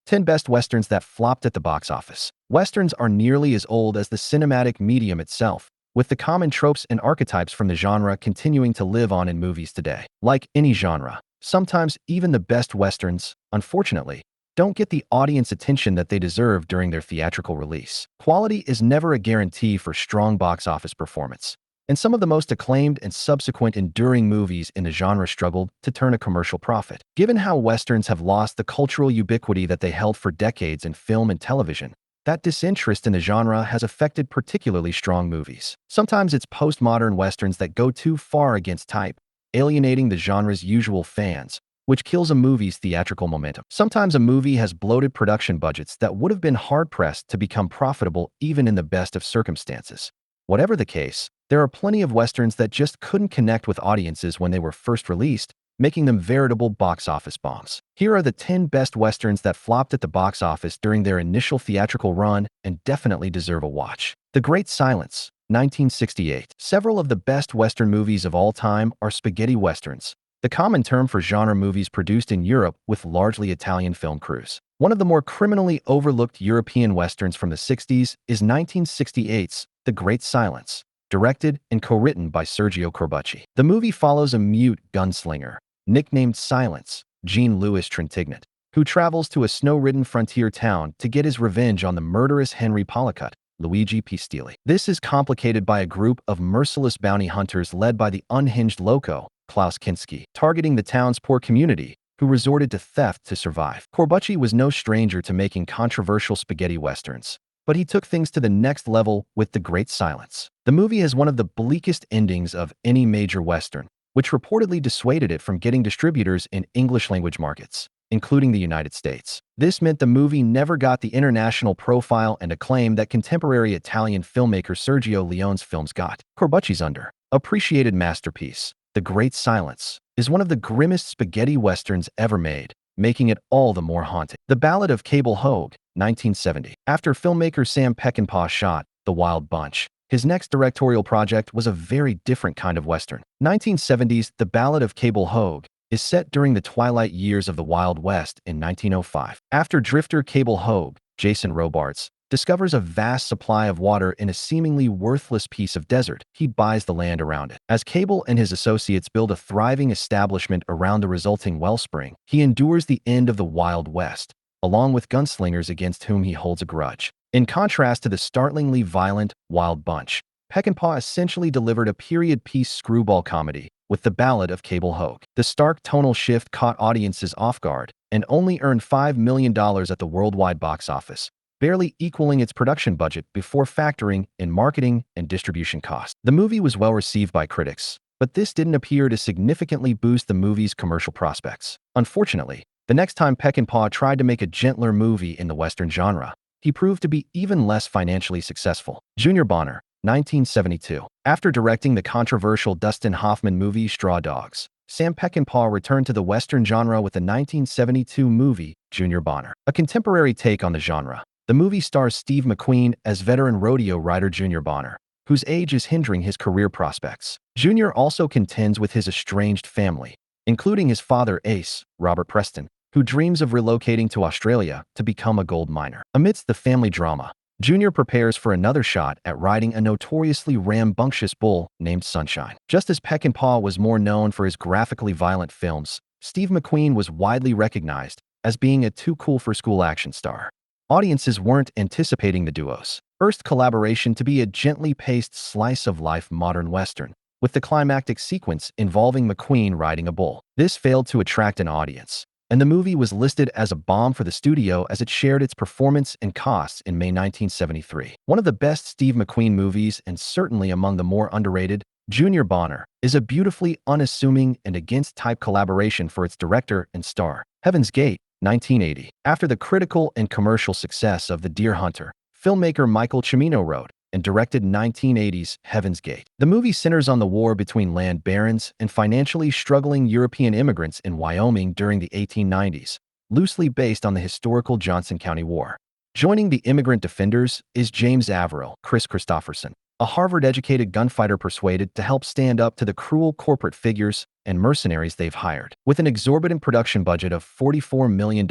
10 Best Westerns That Flopped at the Box Office. Westerns are nearly as old as the cinematic medium itself, with the common tropes and archetypes from the genre continuing to live on in movies today. Like any genre, sometimes even the best westerns, unfortunately, don't get the audience attention that they deserve during their theatrical release. Quality is never a guarantee for strong box office performance, and some of the most acclaimed and subsequent enduring movies in the genre struggled to turn a commercial profit. Given how westerns have lost the cultural ubiquity that they held for decades in film and television, that disinterest in the genre has affected particularly strong movies. Sometimes it's postmodern westerns that go too far against type, alienating the genre's usual fans, which kills a movie's theatrical momentum. Sometimes a movie has bloated production budgets that would have been hard-pressed to become profitable even in the best of circumstances. Whatever the case, there are plenty of westerns that just couldn't connect with audiences when they were first released, making them veritable box office bombs. Here are the 10 best westerns that flopped at the box office during their initial theatrical run and definitely deserve a watch. The Great Silence, 1968. Several of the best western movies of all time are spaghetti westerns, the common term for genre movies produced in Europe with largely Italian film crews. One of the more criminally overlooked European westerns from the 60s is 1968's The Great Silence, directed and co-written by Sergio Corbucci. The movie follows a mute gunslinger, nicknamed Silence, Jean-Louis Trintignant, who travels to a snow-ridden frontier town to get his revenge on the murderous Henry Pollicut, Luigi Pistilli. This is complicated by a group of merciless bounty hunters led by the unhinged loco, Klaus Kinski, targeting the town's poor community, who resorted to theft to survive. Corbucci was no stranger to making controversial spaghetti westerns, but he took things to the next level with The Great Silence. The movie has one of the bleakest endings of any major western, which reportedly dissuaded it from getting distributors in English-language markets, including the United States. This meant the movie never got the international profile and acclaim that contemporary Italian filmmaker Sergio Leone's films got. Corbucci's underappreciated masterpiece, The Great Silence, is one of the grimmest spaghetti westerns ever made, making it all the more haunting. The Ballad of Cable Hogue, 1970. After filmmaker Sam Peckinpah shot The Wild Bunch, his next directorial project was a very different kind of western. 1970's The Ballad of Cable Hogue is set during the twilight years of the Wild West in 1905. After drifter Cable Hogue, Jason Robards, discovers a vast supply of water in a seemingly worthless piece of desert, he buys the land around it. As Cable and his associates build a thriving establishment around the resulting wellspring, he endures the end of the Wild West, along with gunslingers against whom he holds a grudge. In contrast to the startlingly violent Wild Bunch, Peckinpah essentially delivered a period piece screwball comedy with The Ballad of Cable Hogue. The stark tonal shift caught audiences off guard and only earned $5 million at the worldwide box office, barely equaling its production budget before factoring in marketing and distribution costs. The movie was well received by critics, but this didn't appear to significantly boost the movie's commercial prospects. Unfortunately, the next time Peckinpah tried to make a gentler movie in the Western genre, he proved to be even less financially successful. Junior Bonner, 1972. After directing the controversial Dustin Hoffman movie Straw Dogs, Sam Peckinpah returned to the Western genre with the 1972 movie Junior Bonner, a contemporary take on the genre. The movie stars Steve McQueen as veteran rodeo rider Junior Bonner, whose age is hindering his career prospects. Junior also contends with his estranged family, including his father Ace, Robert Preston, who dreams of relocating to Australia to become a gold miner. Amidst the family drama, Junior prepares for another shot at riding a notoriously rambunctious bull named Sunshine. Just as Peckinpah was more known for his graphically violent films, Steve McQueen was widely recognized as being a too-cool-for-school action star. Audiences weren't anticipating the duo's first collaboration to be a gently paced slice-of-life modern western, with the climactic sequence involving McQueen riding a bull. This failed to attract an audience, and the movie was listed as a bomb for the studio as it shared its performance and costs in May 1973. One of the best Steve McQueen movies, and certainly among the more underrated, Junior Bonner is a beautifully unassuming and against-type collaboration for its director and star. Heaven's Gate, 1980. After the critical and commercial success of The Deer Hunter, filmmaker Michael Cimino wrote and directed 1980's Heaven's Gate. The movie centers on the war between land barons and financially struggling European immigrants in Wyoming during the 1890s, loosely based on the historical Johnson County War. Joining the immigrant defenders is James Averill, Chris Christopherson, a Harvard-educated gunfighter persuaded to help stand up to the cruel corporate figures and mercenaries they've hired. With an exorbitant production budget of $44 million,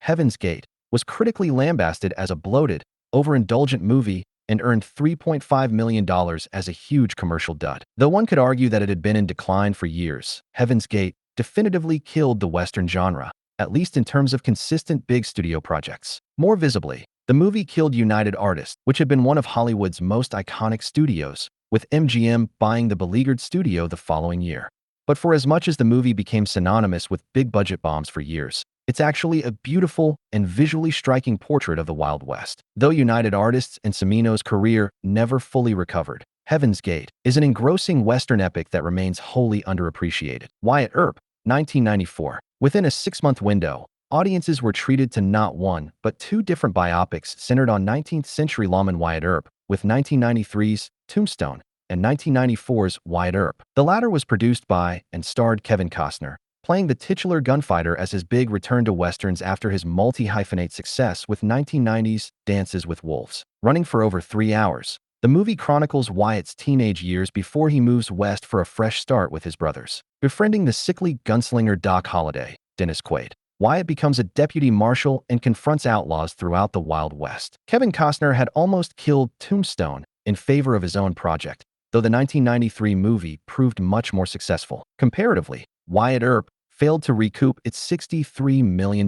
Heaven's Gate was critically lambasted as a bloated, overindulgent movie and earned $3.5 million as a huge commercial dud. Though one could argue that it had been in decline for years, Heaven's Gate definitively killed the Western genre, at least in terms of consistent big studio projects. More visibly, the movie killed United Artists, which had been one of Hollywood's most iconic studios, with MGM buying the beleaguered studio the following year. But for as much as the movie became synonymous with big-budget bombs for years, it's actually a beautiful and visually striking portrait of the Wild West. Though United Artists and Cimino's career never fully recovered, Heaven's Gate is an engrossing Western epic that remains wholly underappreciated. Wyatt Earp, 1994. Within a 6-month window, audiences were treated to not one, but two different biopics centered on 19th-century lawman Wyatt Earp, with 1993's Tombstone and 1994's Wyatt Earp. The latter was produced by and starred Kevin Costner, playing the titular gunfighter as his big return to Westerns after his multi-hyphenate success with 1990's Dances with Wolves. Running for over 3 hours, the movie chronicles Wyatt's teenage years before he moves west for a fresh start with his brothers. Befriending the sickly gunslinger Doc Holliday, Dennis Quaid, Wyatt becomes a deputy marshal and confronts outlaws throughout the Wild West. Kevin Costner had almost killed Tombstone in favor of his own project, though the 1993 movie proved much more successful. Comparatively, Wyatt Earp failed to recoup its $63 million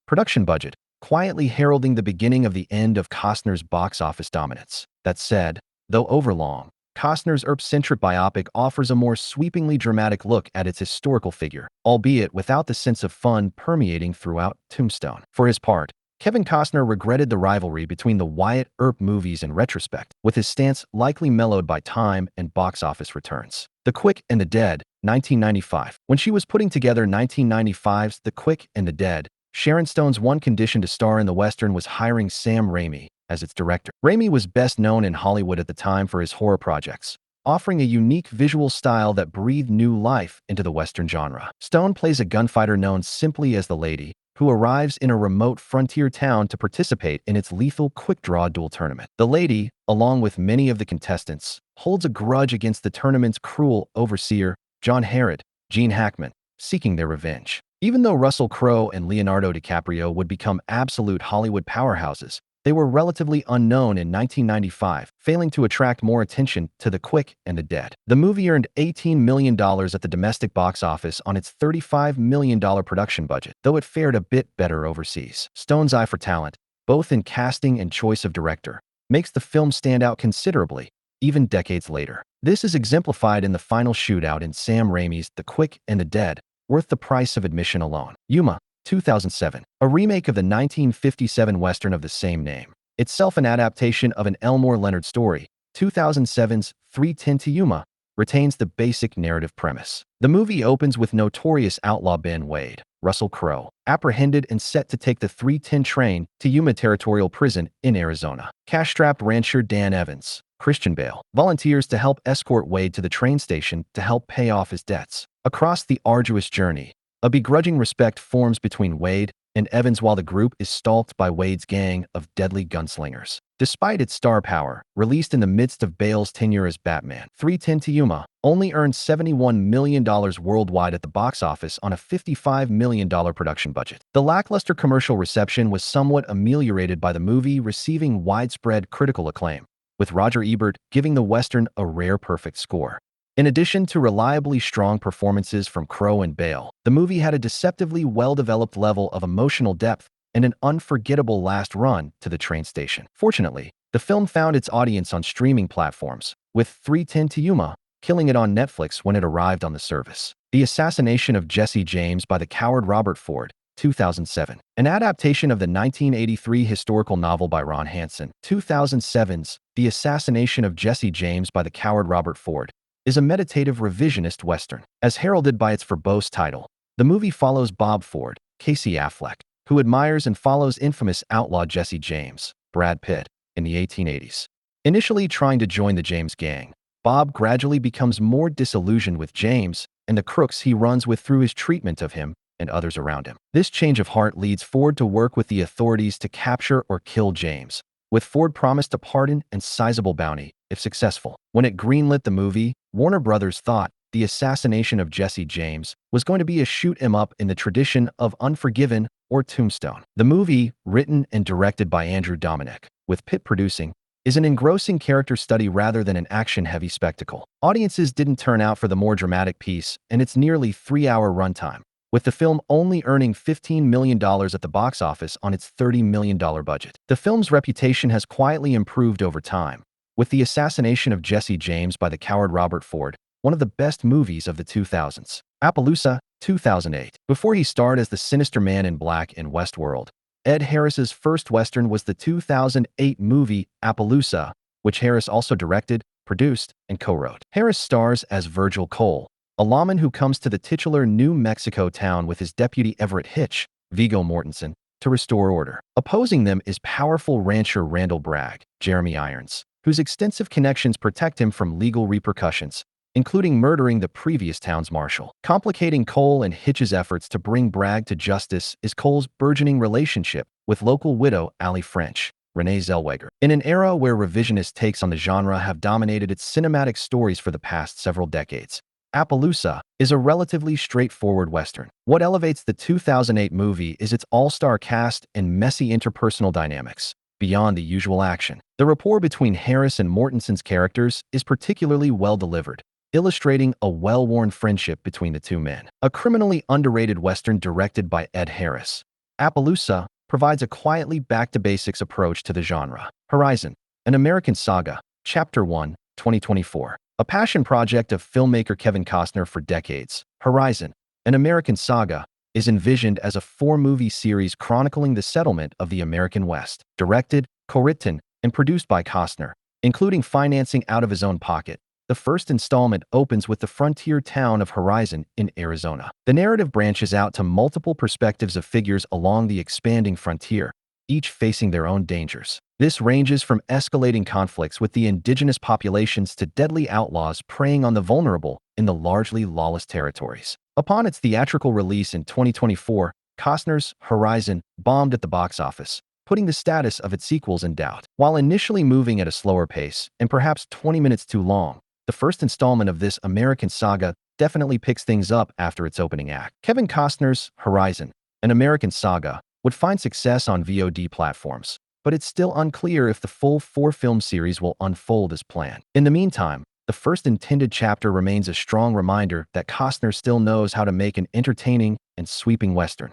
production budget, quietly heralding the beginning of the end of Costner's box office dominance. That said, though overlong, Costner's Earp-centric biopic offers a more sweepingly dramatic look at its historical figure, albeit without the sense of fun permeating throughout Tombstone. For his part, Kevin Costner regretted the rivalry between the Wyatt Earp movies in retrospect, with his stance likely mellowed by time and box office returns. The Quick and the Dead, 1995. When she was putting together 1995's The Quick and the Dead, Sharon Stone's one condition to star in the Western was hiring Sam Raimi as its director. Raimi was best known in Hollywood at the time for his horror projects, offering a unique visual style that breathed new life into the Western genre. Stone plays a gunfighter known simply as the Lady, who arrives in a remote frontier town to participate in its lethal quick-draw duel tournament. The Lady, along with many of the contestants, holds a grudge against the tournament's cruel overseer, John Herod, Gene Hackman, seeking their revenge. Even though Russell Crowe and Leonardo DiCaprio would become absolute Hollywood powerhouses, they were relatively unknown in 1995, failing to attract more attention to The Quick and the Dead. The movie earned $18 million at the domestic box office on its $35 million production budget, though it fared a bit better overseas. Stone's eye for talent, both in casting and choice of director, makes the film stand out considerably, even decades later. This is exemplified in the final shootout in Sam Raimi's The Quick and the Dead, worth the price of admission alone. Yuma, 2007, a remake of the 1957 Western of the same name. Itself an adaptation of an Elmore Leonard story, 2007's 3:10 to Yuma retains the basic narrative premise. The movie opens with notorious outlaw Ben Wade, Russell Crowe, apprehended and set to take the 3:10 train to Yuma Territorial Prison in Arizona. Cash-strapped rancher Dan Evans, Christian Bale, volunteers to help escort Wade to the train station to help pay off his debts. Across the arduous journey, a begrudging respect forms between Wade and Evans while the group is stalked by Wade's gang of deadly gunslingers. Despite its star power, released in the midst of Bale's tenure as Batman, 3:10 to Yuma only earned $71 million worldwide at the box office on a $55 million production budget. The lackluster commercial reception was somewhat ameliorated by the movie receiving widespread critical acclaim, with Roger Ebert giving the Western a rare perfect score. In addition to reliably strong performances from Crowe and Bale, the movie had a deceptively well-developed level of emotional depth and an unforgettable last run to the train station. Fortunately, the film found its audience on streaming platforms, with 3:10 to Yuma killing it on Netflix when it arrived on the service. The Assassination of Jesse James by the coward Robert Ford, 2007. An adaptation of the 1983 historical novel by Ron Hansen, 2007's The Assassination of Jesse James by the coward Robert Ford, is a meditative revisionist Western. As heralded by its verbose title, the movie follows Bob Ford, Casey Affleck, who admires and follows infamous outlaw Jesse James, Brad Pitt, in the 1880s. Initially trying to join the James gang, Bob gradually becomes more disillusioned with James and the crooks he runs with through his treatment of him and others around him. This change of heart leads Ford to work with the authorities to capture or kill James, with Ford promised a pardon and sizable bounty if successful. When it greenlit the movie, Warner Brothers thought The Assassination of Jesse James was going to be a shoot-'em-up in the tradition of Unforgiven or Tombstone. The movie, written and directed by Andrew Dominic, with Pitt producing, is an engrossing character study rather than an action-heavy spectacle. Audiences didn't turn out for the more dramatic piece, and its nearly 3-hour runtime, with the film only earning $15 million at the box office on its $30 million budget. The film's reputation has quietly improved over time, with The Assassination of Jesse James by the coward Robert Ford, one of the best movies of the 2000s. Appaloosa, 2008. Before he starred as the sinister man in black in Westworld, Ed Harris's first Western was the 2008 movie Appaloosa, which Harris also directed, produced, and co-wrote. Harris stars as Virgil Cole, a lawman who comes to the titular New Mexico town with his deputy Everett Hitch, Viggo Mortensen, to restore order. Opposing them is powerful rancher Randall Bragg, Jeremy Irons, whose extensive connections protect him from legal repercussions, including murdering the previous town's marshal. Complicating Cole and Hitch's efforts to bring Bragg to justice is Cole's burgeoning relationship with local widow Allie French, Renee Zellweger. In an era where revisionist takes on the genre have dominated its cinematic stories for the past several decades, Appaloosa is a relatively straightforward Western. What elevates the 2008 movie is its all-star cast and messy interpersonal dynamics. Beyond the usual action, the rapport between Harris and Mortensen's characters is particularly well delivered, illustrating a well-worn friendship between the two men. A criminally underrated Western directed by Ed Harris, Appaloosa provides a quietly back-to-basics approach to the genre. Horizon, an American Saga, Chapter 1, 2024. A passion project of filmmaker Kevin Costner for decades, Horizon, an American Saga, is envisioned as a 4-movie series chronicling the settlement of the American West. Directed, co-written, and produced by Costner, including financing out of his own pocket, the first installment opens with the frontier town of Horizon in Arizona. The narrative branches out to multiple perspectives of figures along the expanding frontier, each facing their own dangers. This ranges from escalating conflicts with the indigenous populations to deadly outlaws preying on the vulnerable in the largely lawless territories. Upon its theatrical release in 2024, Costner's Horizon bombed at the box office, putting the status of its sequels in doubt. While initially moving at a slower pace and perhaps 20 minutes too long, the first installment of this American saga definitely picks things up after its opening act. Kevin Costner's Horizon, an American Saga, would find success on VOD platforms, but it's still unclear if the full 4-film series will unfold as planned. In the meantime, the first intended chapter remains a strong reminder that Costner still knows how to make an entertaining and sweeping Western.